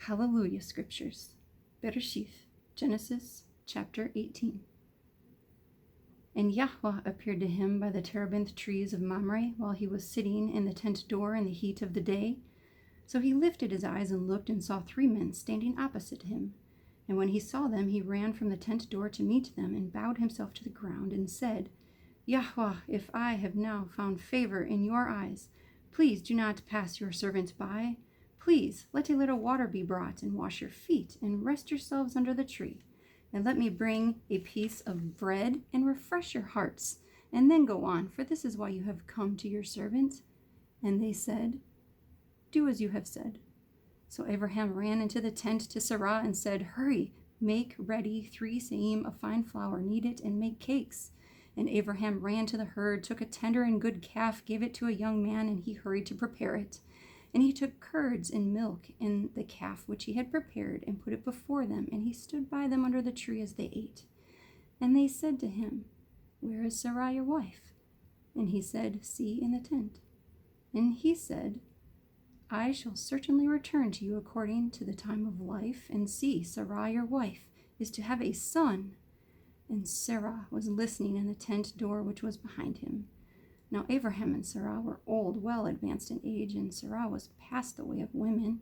HalleluYah Scriptures. Bereshith, Genesis, chapter 18. And Yahuah appeared to him by the terebinth trees of Mamre while he was sitting in the tent door in the heat of the day. So he lifted his eyes and looked and saw 3 men standing opposite him. And when he saw them, he ran from the tent door to meet them and bowed himself to the ground and said, Yahuah, if I have now found favor in your eyes, please do not pass your servant by. Please let a little water be brought and wash your feet and rest yourselves under the tree. And let me bring a piece of bread and refresh your hearts, and then go on, for this is why you have come to your servant. And they said, do as you have said. So Abraham ran into the tent to Sarah and said, hurry, make ready 3 seim of fine flour, knead it, and make cakes. And Abraham ran to the herd, took a tender and good calf, gave it to a young man, and he hurried to prepare it. And he took curds and milk and the calf which he had prepared, and put it before them, and he stood by them under the tree as they ate. And they said to him, where is Sarah your wife? And he said, see, in the tent. And he said, I shall certainly return to you according to the time of life, and see, Sarah your wife is to have a son. And Sarah was listening in the tent door which was behind him. Now Abraham and Sarah were old, well advanced in age, and Sarah was past the way of women.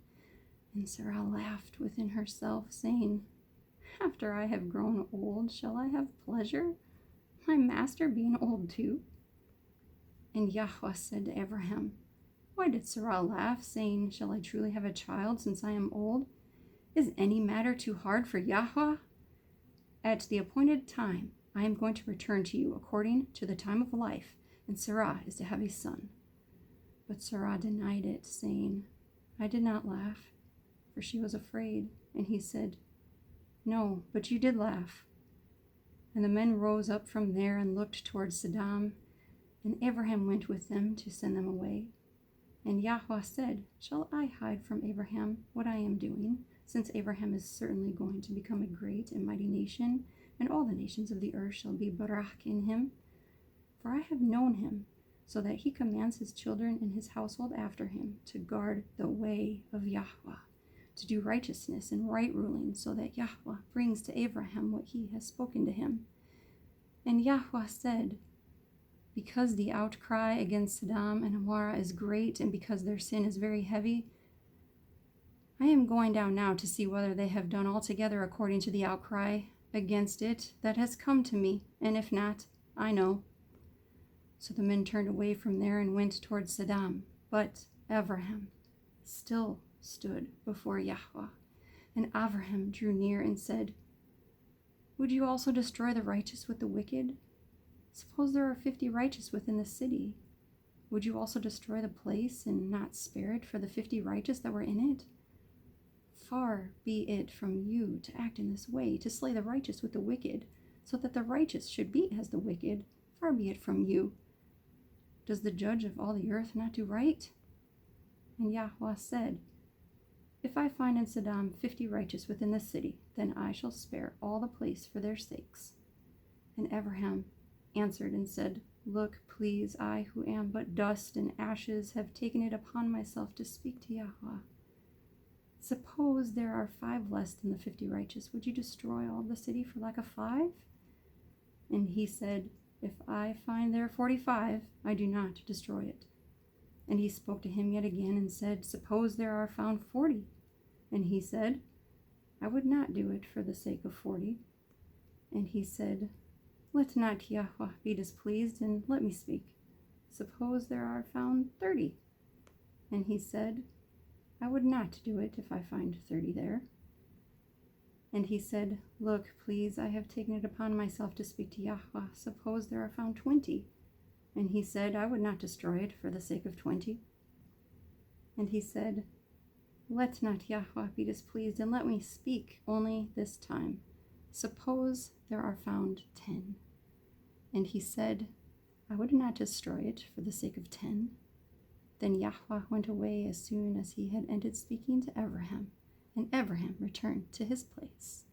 And Sarah laughed within herself, saying, after I have grown old, shall I have pleasure, my master being old too? And Yahuah said to Abraham, why did Sarah laugh, saying, shall I truly have a child since I am old? Is any matter too hard for Yahuah? At the appointed time I am going to return to you according to the time of life, and Sarah is to have a son. But Sarah denied it, saying, I did not laugh, for she was afraid. And he said, no, but you did laugh. And the men rose up from there and looked towards Sodom, and Abraham went with them to send them away. And Yahuah said, shall I hide from Abraham what I am doing, since Abraham is certainly going to become a great and mighty nation, and all the nations of the earth shall be barak in him? For I have known him, so that he commands his children and his household after him to guard the way of Yahuah, to do righteousness and right ruling, so that Yahuah brings to Abraham what he has spoken to him. And Yahuah said, because the outcry against Sedom and Amorah is great, and because their sin is very heavy, I am going down now to see whether they have done altogether according to the outcry against it that has come to me, and if not, I know. So the men turned away from there and went towards Sodom, but Abraham still stood before Yahuah. And Abraham drew near and said, would you also destroy the righteous with the wicked? Suppose there are 50 righteous within the city. Would you also destroy the place and not spare it for the 50 righteous that were in it? Far be it from you to act in this way, to slay the righteous with the wicked, so that the righteous should be as the wicked. Far be it from you. Does the judge of all the earth not do right? And Yahuah said, if I find in Sodom 50 righteous within the city, then I shall spare all the place for their sakes. And Abraham answered and said, look, please, I who am but dust and ashes have taken it upon myself to speak to Yahuah. Suppose there are 5 less than the 50 righteous, would you destroy all the city for lack of 5? And he said, if I find there 45, I do not destroy it. And he spoke to him yet again and said, suppose there are found 40. And he said, I would not do it for the sake of 40. And he said, let not Yahuah be displeased, and let me speak. Suppose there are found 30. And he said, I would not do it if I find 30 there. And he said, look, please, I have taken it upon myself to speak to Yahuah. Suppose there are found 20. And he said, I would not destroy it for the sake of 20. And he said, let not Yahuah be displeased, and let me speak only this time. Suppose there are found 10. And he said, I would not destroy it for the sake of 10. Then Yahuah went away as soon as he had ended speaking to Abraham, and Abraham returned to his place.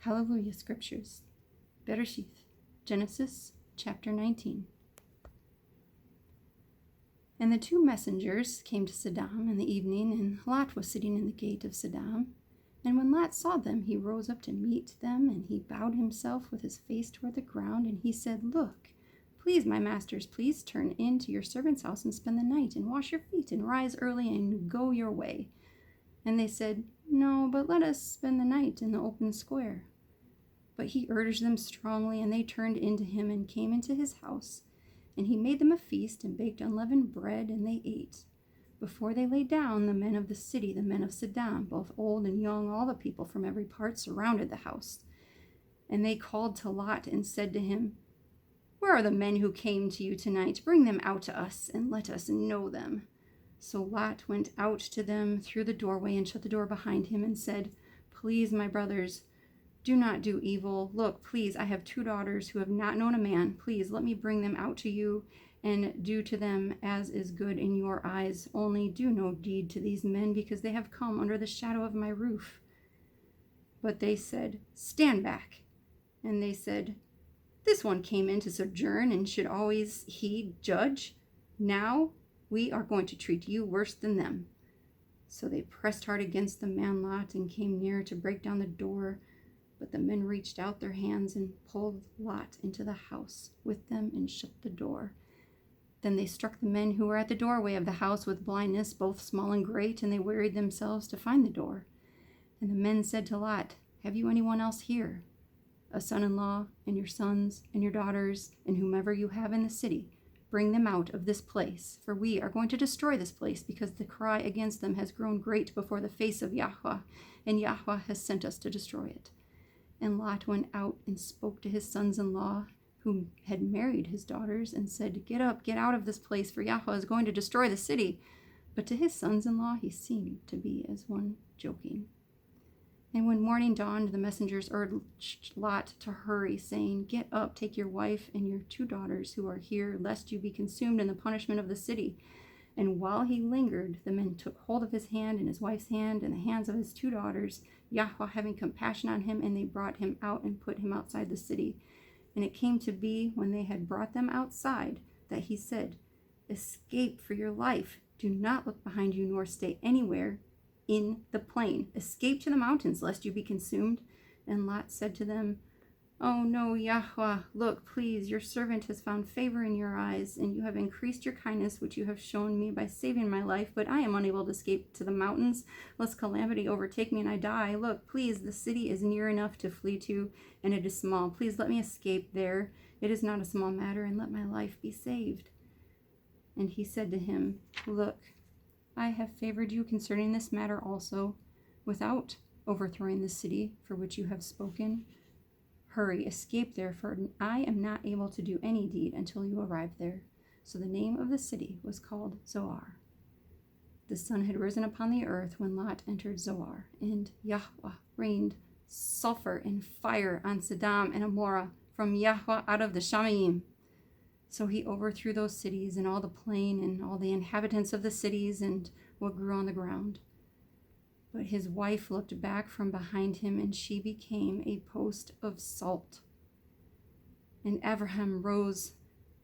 HalleluYah Scriptures. Bereshith, Genesis chapter 19. And the two messengers came to Sedom in the evening, and Lot was sitting in the gate of Sedom. And when Lot saw them, he rose up to meet them, and he bowed himself with his face toward the ground, and he said, "Look, please, my masters, please turn into your servant's house and spend the night, and wash your feet, and rise early, and go your way." And they said, "No, but let us spend the night in the open square." But he urged them strongly, and they turned into him and came into his house. And he made them a feast and baked unleavened bread, and they ate. Before they lay down, the men of the city, the men of Sedom, both old and young, all the people from every part, surrounded the house. And they called to Lot and said to him, "Where are the men who came to you tonight? Bring them out to us, and let us know them." So Lot went out to them through the doorway and shut the door behind him and said, "Please, my brothers, do not do evil. Look, please, I have 2 daughters who have not known a man. Please let me bring them out to you and do to them as is good in your eyes. Only do no deed to these men, because they have come under the shadow of my roof." But they said, "Stand back." And they said, "This one came in to sojourn, and should always he judge? Now we are going to treat you worse than them." So they pressed hard against the man Lot and came near to break down the door. But the men reached out their hands and pulled Lot into the house with them and shut the door. Then they struck the men who were at the doorway of the house with blindness, both small and great, and they wearied themselves to find the door. And the men said to Lot, "Have you anyone else here? A son-in-law, and your sons, and your daughters, and whomever you have in the city? Bring them out of this place, for we are going to destroy this place, because the cry against them has grown great before the face of Yahuah, and Yahuah has sent us to destroy it." And Lot went out and spoke to his sons-in-law, who had married his daughters, and said, "Get up, get out of this place, for Yahuah is going to destroy the city." But to his sons-in-law he seemed to be as one joking. And when morning dawned, the messengers urged Lot to hurry, saying, "Get up, take your wife and your 2 daughters who are here, lest you be consumed in the punishment of the city." And while he lingered, the men took hold of his hand and his wife's hand and the hands of his 2 daughters, Yahuah having compassion on him, and they brought him out and put him outside the city. And it came to be, when they had brought them outside, that he said, "Escape for your life. Do not look behind you, nor stay anywhere in the plain. Escape to the mountains, lest you be consumed." And Lot said to them, "Oh no, Yahuah, look, please, your servant has found favor in your eyes, and you have increased your kindness, which you have shown me by saving my life. But I am unable to escape to the mountains, lest calamity overtake me and I die. Look, please, the city is near enough to flee to, and it is small. Please let me escape there. It is not a small matter, and let my life be saved." And he said to him, "Look, I have favored you concerning this matter also, without overthrowing the city for which you have spoken. Hurry, escape there, for I am not able to do any deed until you arrive there." So the name of the city was called Zoar. The sun had risen upon the earth when Lot entered Zoar, and Yahuah rained sulfur and fire on Sedom and Amorah from Yahuah out of the Shamayim. So he overthrew those cities and all the plain and all the inhabitants of the cities and what grew on the ground. But his wife looked back from behind him, and she became a post of salt. And Abraham rose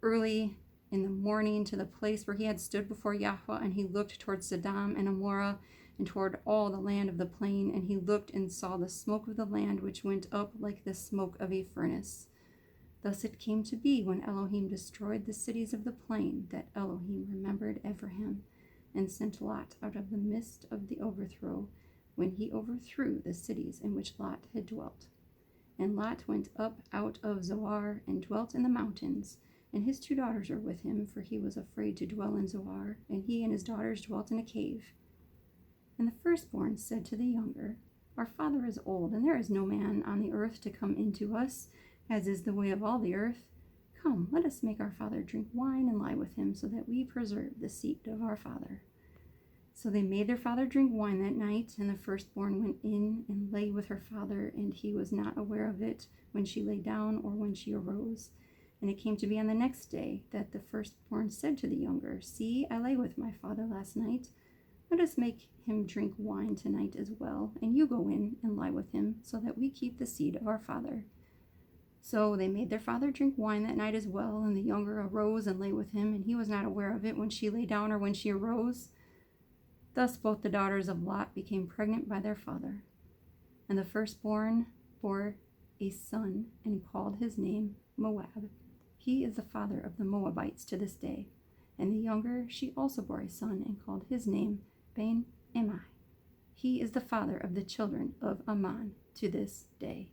early in the morning to the place where he had stood before Yahuah, and he looked toward Sedom and Amorah and toward all the land of the plain, and he looked and saw the smoke of the land, which went up like the smoke of a furnace. Thus it came to be, when Elohim destroyed the cities of the plain, that Elohim remembered Abraham and sent Lot out of the midst of the overthrow, when he overthrew the cities in which Lot had dwelt. And Lot went up out of Zoar and dwelt in the mountains, and his 2 daughters were with him, for he was afraid to dwell in Zoar, and he and his daughters dwelt in a cave. And the firstborn said to the younger, "Our father is old, and there is no man on the earth to come into us, as is the way of all the earth. Come, let us make our father drink wine and lie with him, so that we preserve the seed of our father." So they made their father drink wine that night, and the firstborn went in and lay with her father, and he was not aware of it when she lay down or when she arose. And it came to be on the next day that the firstborn said to the younger, "See, I lay with my father last night. Let us make him drink wine tonight as well, and you go in and lie with him, so that we keep the seed of our father." So they made their father drink wine that night as well, and the younger arose and lay with him, and he was not aware of it when she lay down or when she arose. Thus both the daughters of Lot became pregnant by their father. And the firstborn bore a son and called his name Moab. He is the father of the Moabites to this day. And the younger, she also bore a son and called his name Ben-Emai. He is the father of the children of Ammon to this day.